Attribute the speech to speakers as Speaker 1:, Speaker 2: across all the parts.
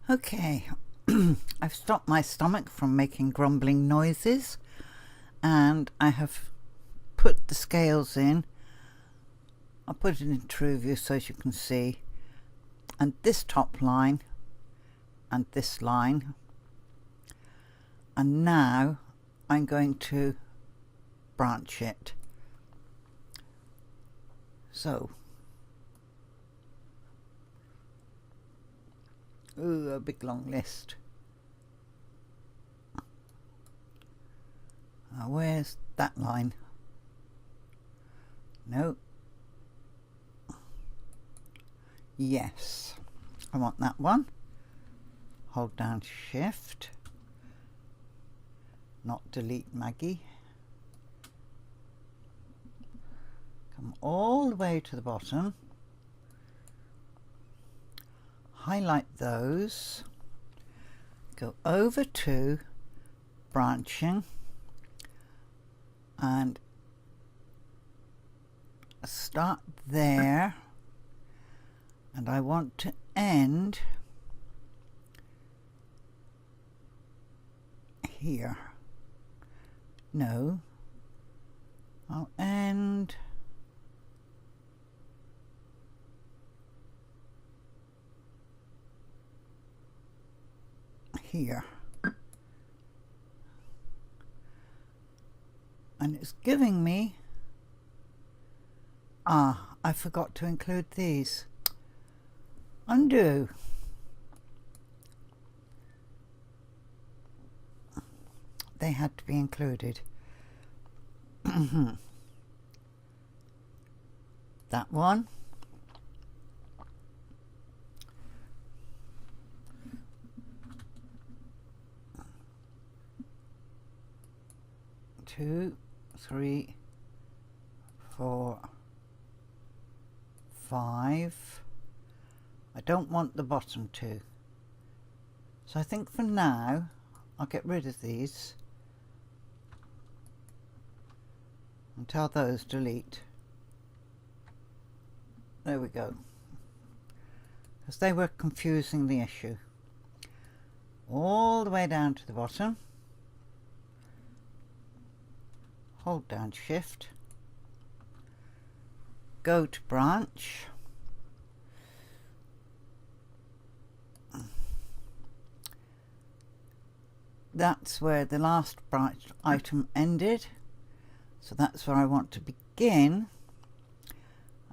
Speaker 1: Okay, I've stopped my stomach from making grumbling noises, and I have put the scales in. I'll put it in true view so as you can see, and this top line and this line, and now I'm going to branch it. So, ooh, a big long list. Where's that line? No. Yes, I want that one. Hold down Shift, not delete Maggie. Come all the way to the bottom. Highlight those. Go over to branching and start there, and I want to end here. No, I'll end here. And it's giving me, I forgot to include these. Undo. They had to be included. That one. Two, three, 4, 5. I don't want the bottom two, so I think for now I'll get rid of these and tell those delete. There we go, because they were confusing the issue. All the way down to the bottom, hold down Shift, go to branch, that's where the last branch item ended, so that's where I want to begin,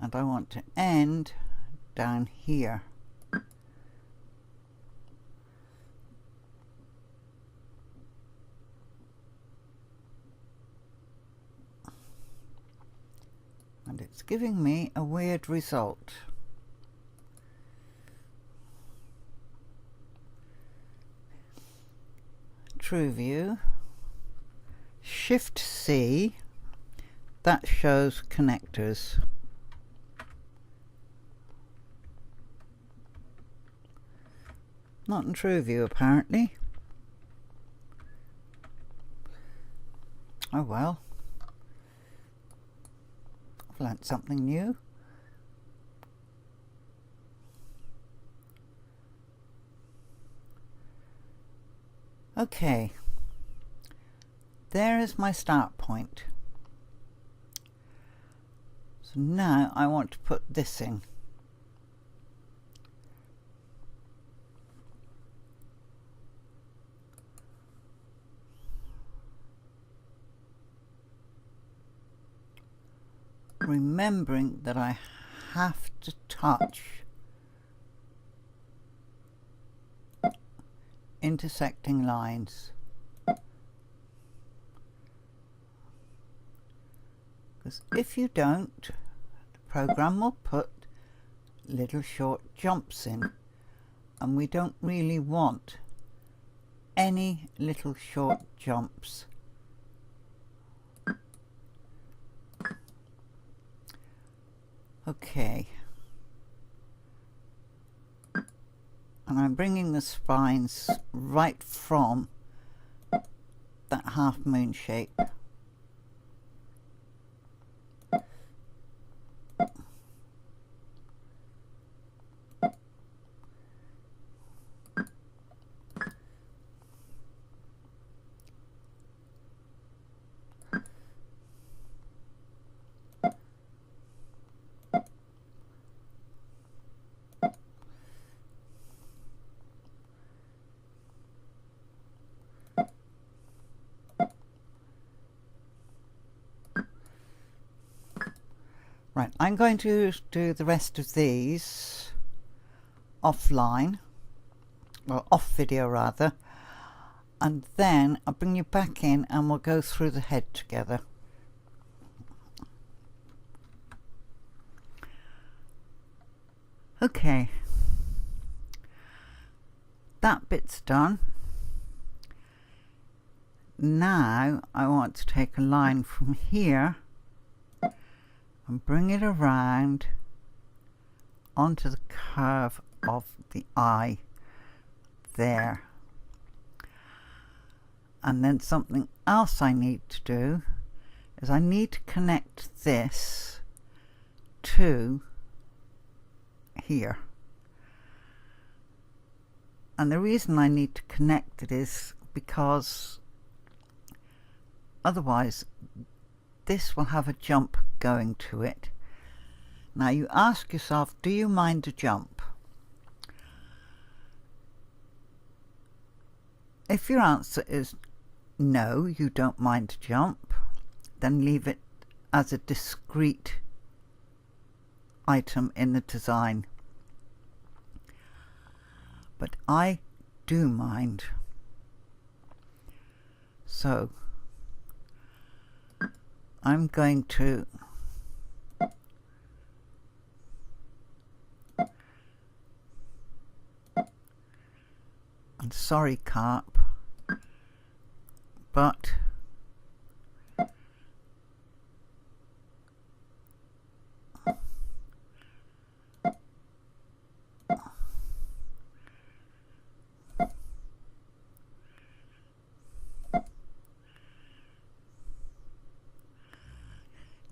Speaker 1: and I want to end down here. And it's giving me a weird result. True view, Shift C, that shows connectors. Not in true view apparently. Oh well. I've learnt something new. Okay, there is my start point. So now I want to put this in. Remembering that I have to touch intersecting lines, because if you don't, the program will put little short jumps in, and we don't really want any little short jumps. Okay, and I'm bringing the spines right from that half moon shape. Right, I'm going to do the rest of these offline, well, off video rather, and then I'll bring you back in and we'll go through the head together. Okay, that bit's done. Now I want to take a line from here and bring it around onto the curve of the eye there. And then something else I need to do is I need to connect this to here. And the reason I need to connect it is because otherwise this will have a jump going to it. Now you ask yourself, do you mind a jump? If your answer is no, you don't mind a jump, then leave it as a discrete item in the design. But I do mind. So I'm going to I'm sorry, carp, but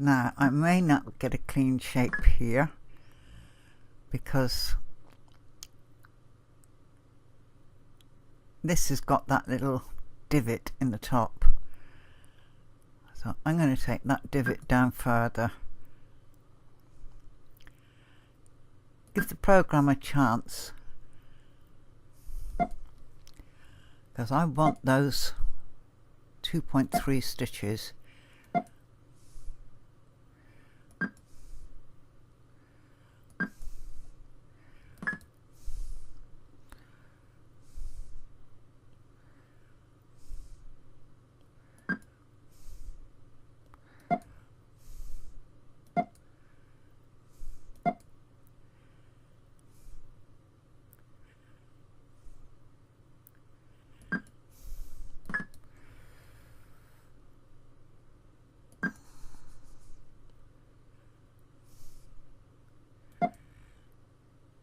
Speaker 1: now I may not get a clean shape here because this has got that little divot in the top. So I'm going to take that divot down further. Give the program a chance, because I want those 2.3 stitches.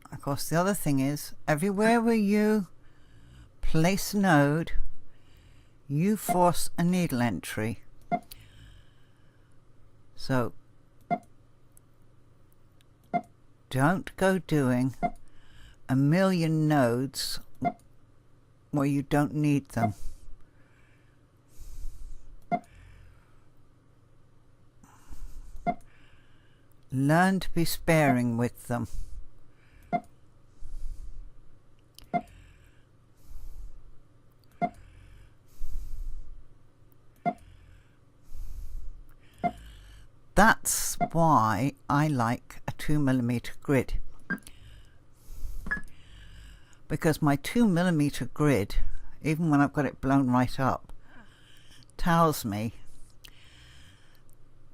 Speaker 1: Of course, the other thing is, everywhere where you place a node, you force a needle entry. So don't go doing a million nodes where you don't need them. Learn to be sparing with them. That's why I like a 2mm grid, because my 2mm grid, even when I've got it blown right up, tells me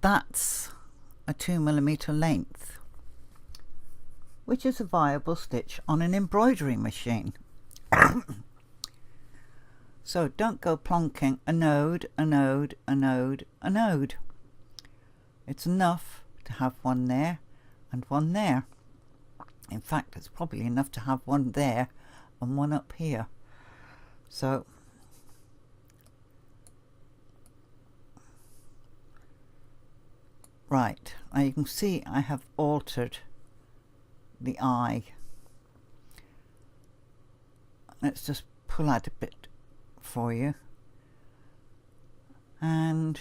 Speaker 1: that's a 2mm length, which is a viable stitch on an embroidery machine. So don't go plonking a node, a node, a node, a node. It's enough to have one there and one there. In fact, it's probably enough to have one there and one up here. So right, now you can see I have altered the eye. Let's just pull out a bit for you and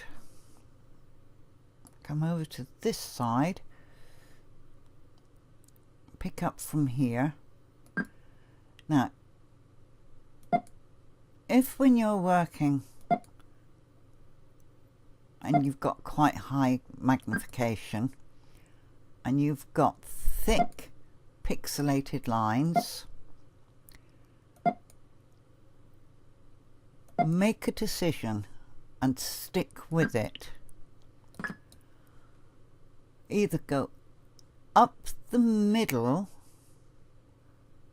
Speaker 1: come over to this side, pick up from here. Now, if when you're working and you've got quite high magnification, and you've got thick pixelated lines, make a decision and stick with it. Either go up the middle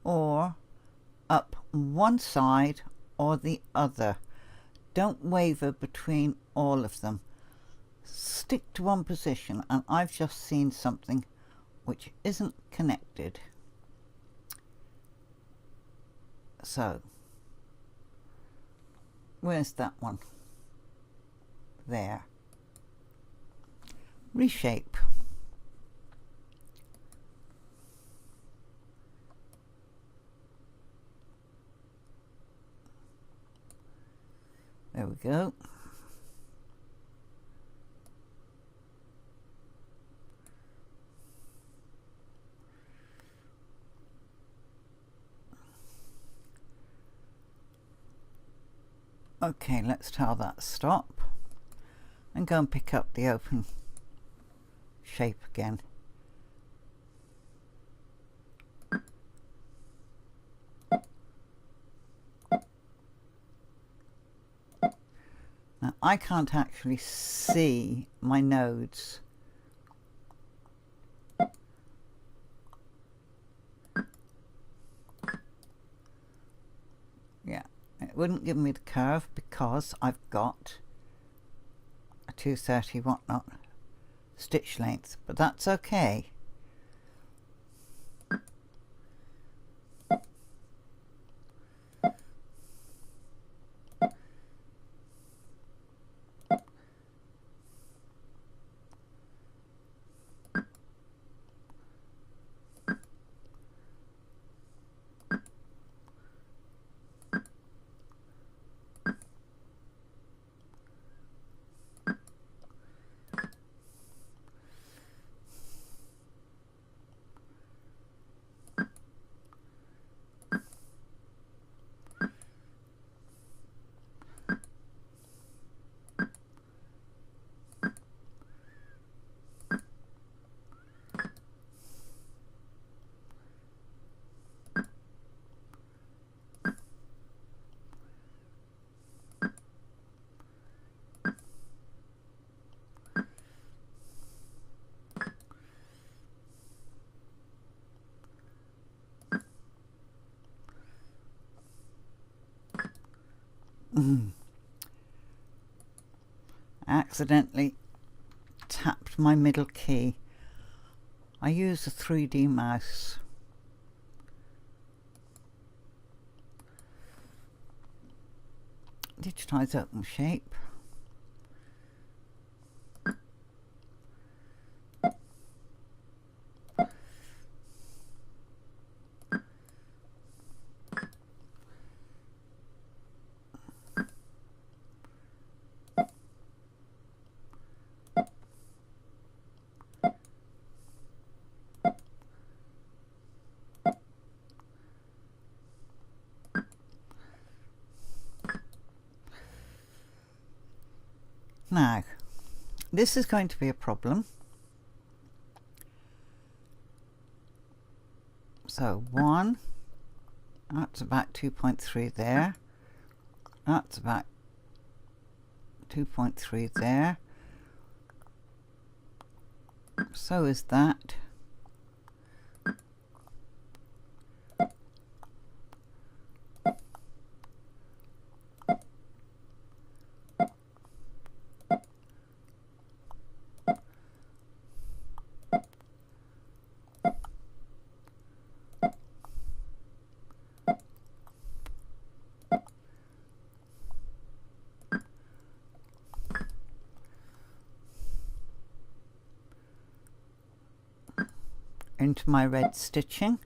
Speaker 1: or up one side or the other. Don't waver between all of them. Stick to one position, and I've just seen something which isn't connected. So, where's that one? There. Reshape. There we go. Okay, let's tell that stop and go and pick up the open shape again. Now I can't actually see my nodes. Yeah, it wouldn't give me the curve because I've got a 230 whatnot stitch length, but that's okay. Accidentally tapped my middle key. I use a 3D mouse. Digitize open shape. Now, this is going to be a problem. So 1, that's about 2.3 there. That's about 2.3 there. So is that. Into my red stitching.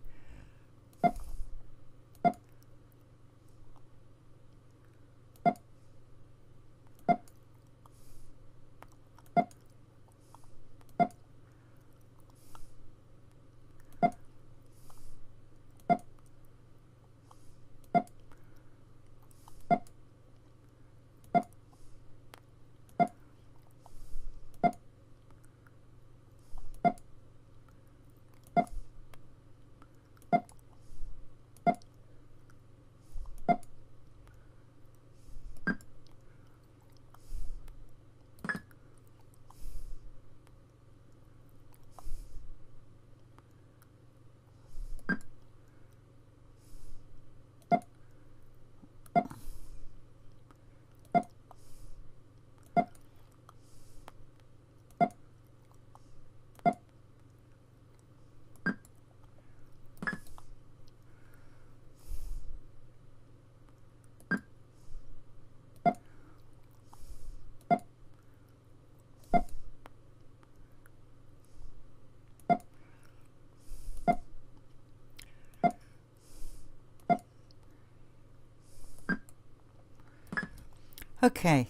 Speaker 1: Okay.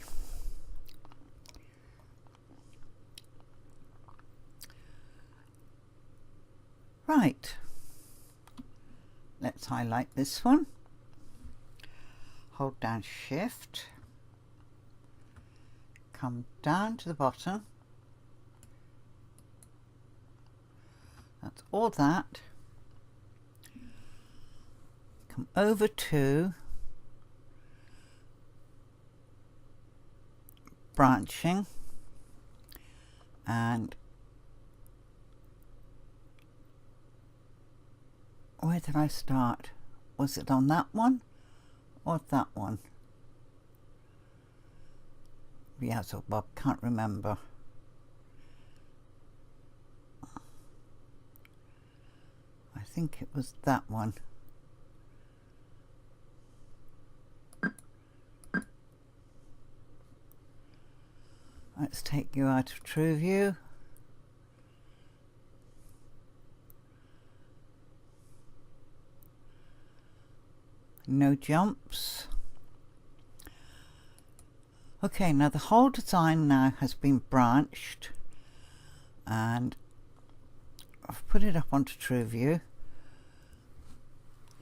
Speaker 1: Right. Let's highlight this one. Hold down Shift. Come down to the bottom. That's all that. Come over to branching and where did I start? Was it on that one or that one? Beazzle Bob, can't remember. I think it was that one. Let's take you out of True View. No jumps. Okay, now the whole design now has been branched and I've put it up onto True View.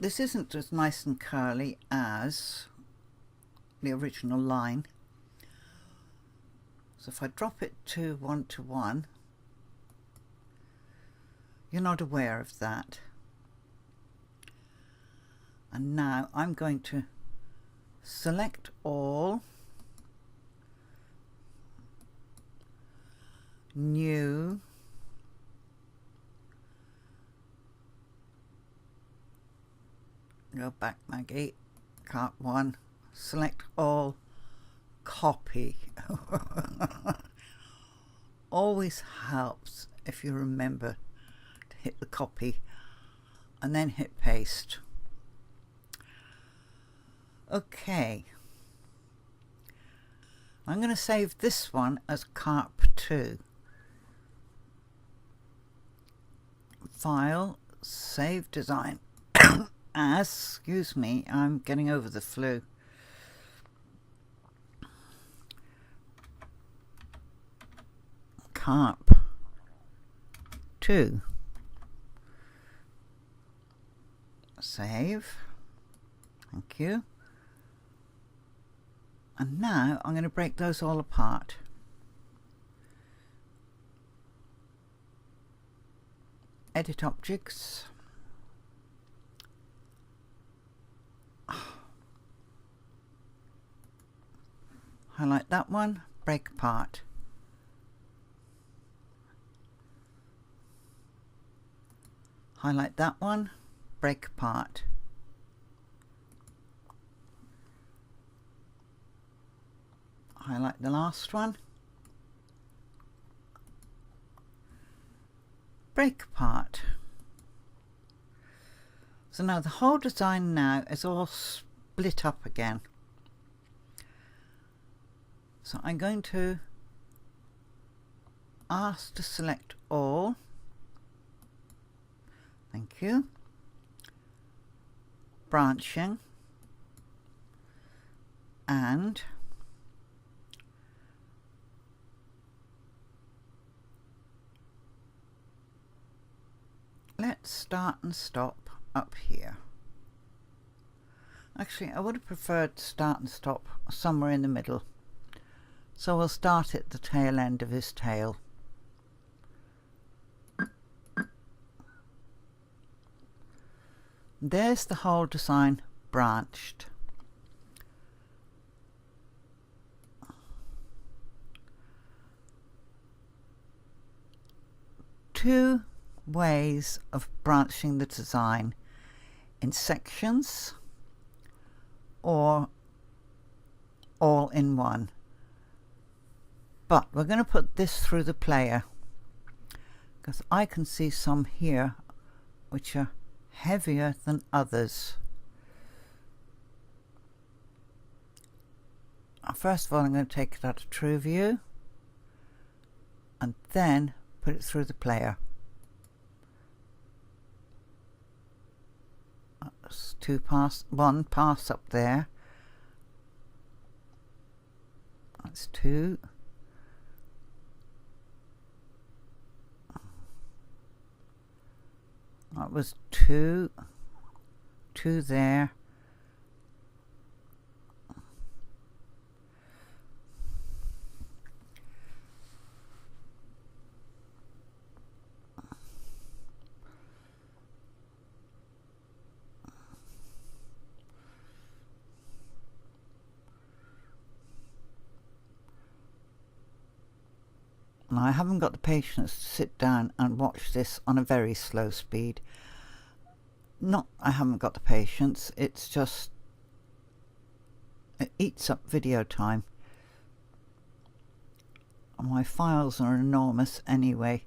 Speaker 1: This isn't as nice and curly as the original line. So if I drop it to 1:1, you're not aware of that. And now I'm going to select all, new, go back Maggie, carp 1, select all, copy. Always helps if you remember to hit the copy and then hit paste. Okay, I'm going to save this one as carp 2. File, save design as, excuse me, I'm getting over the flu. Carp 2. Save. Thank you. And now I'm going to break those all apart. Edit objects. Highlight that one, break apart. Highlight that one, break apart. Highlight the last one, break apart. So now the whole design now is all split up again. So I'm going to ask to select all. Thank you. Branching and let's start and stop up here. Actually, I would have preferred start and stop somewhere in the middle. So we'll start at the tail end of his tail. There's the whole design branched. Two ways of branching the design: in sections or all in one. But we're going to put this through the player because I can see some here which are heavier than others. First of all, I'm going to take it out of True View and then put it through the player. That's one pass up there. That's 2. That was 2. 2 there. Now, I haven't got the patience to sit down and watch this on a very slow speed. Not I haven't got the patience, it's just it eats up video time. And my files are enormous anyway.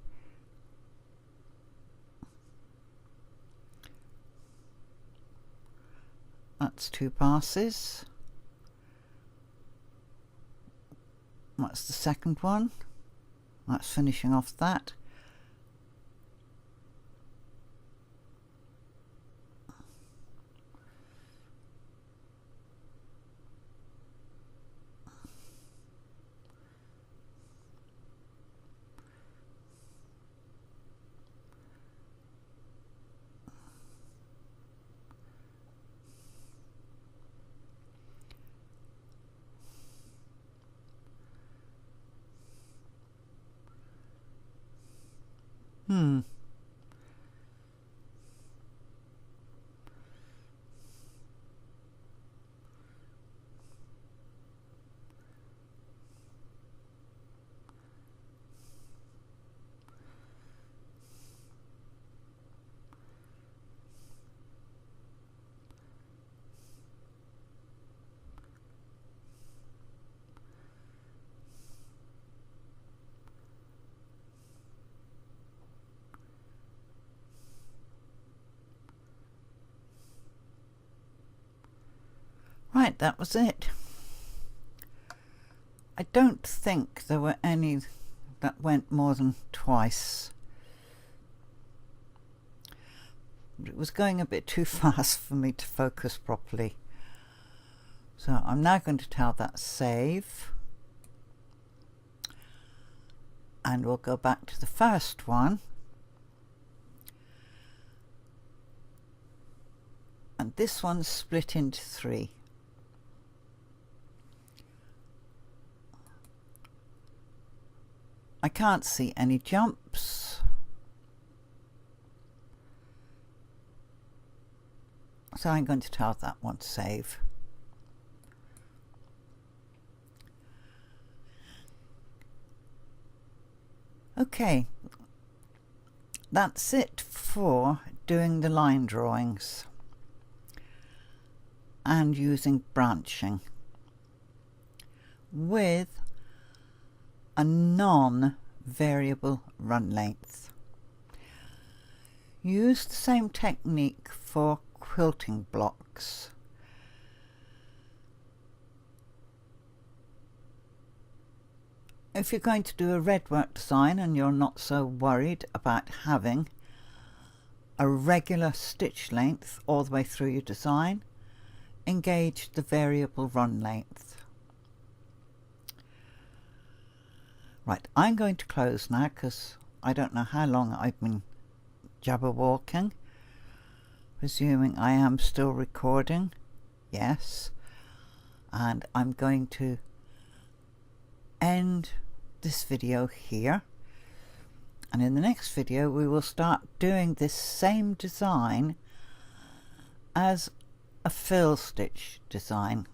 Speaker 1: That's 2 passes. That's the second one. That's finishing off that. Right, that was it. I don't think there were any that went more than twice. It was going a bit too fast for me to focus properly. So I'm now going to tell that save. And we'll go back to the first one. And this one's split into 3. I can't see any jumps. So I'm going to tell that one save. Okay, that's it for doing the line drawings and using branching with a non-variable run length. Use the same technique for quilting blocks. If you're going to do a redwork design and you're not so worried about having a regular stitch length all the way through your design, engage the variable run length. Right, I'm going to close now because I don't know how long I've been jabberwalking. Presuming I am still recording. Yes. And I'm going to end this video here. And in the next video we will start doing this same design as a frill stitch design.